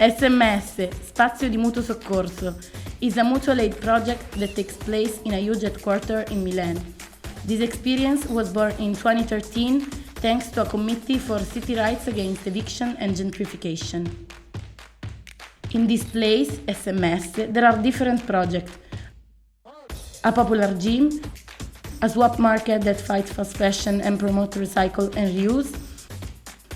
SMS, Spazio di Mutuo Soccorso, is a mutual aid project that takes place in a huge headquarters in Milan. This experience was born in 2013 thanks to a committee for city rights against eviction and gentrification. In this place, SMS, there are different projects. A popular gym, a swap market that fights fast fashion and promotes recycle and reuse,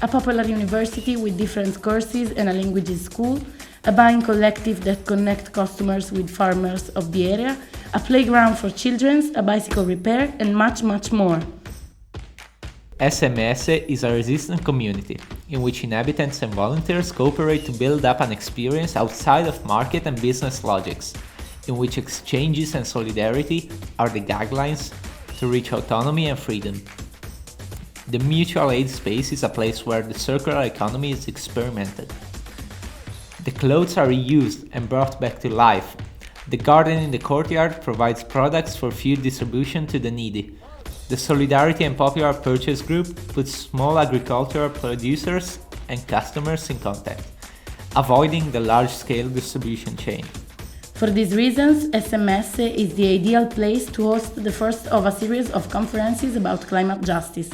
a popular university with different courses and a languages school, a buying collective that connects customers with farmers of the area, a playground for children, a bicycle repair, and much, much more. SMS is a resistant community, in which inhabitants and volunteers cooperate to build up an experience outside of market and business logics, in which exchanges and solidarity are the guidelines to reach autonomy and freedom. The mutual aid space is a place where the circular economy is experimented. The clothes are reused and brought back to life. The garden in the courtyard provides products for food distribution to the needy. The Solidarity and Popular Purchase Group puts small agricultural producers and customers in contact, avoiding the large-scale distribution chain. For these reasons, SMS is the ideal place to host the first of a series of conferences about climate justice.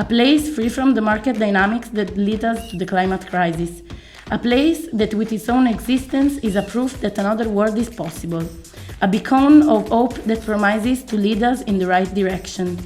A place free from the market dynamics that lead us to the climate crisis. A place that with its own existence is a proof that another world is possible. A beacon of hope that promises to lead us in the right direction.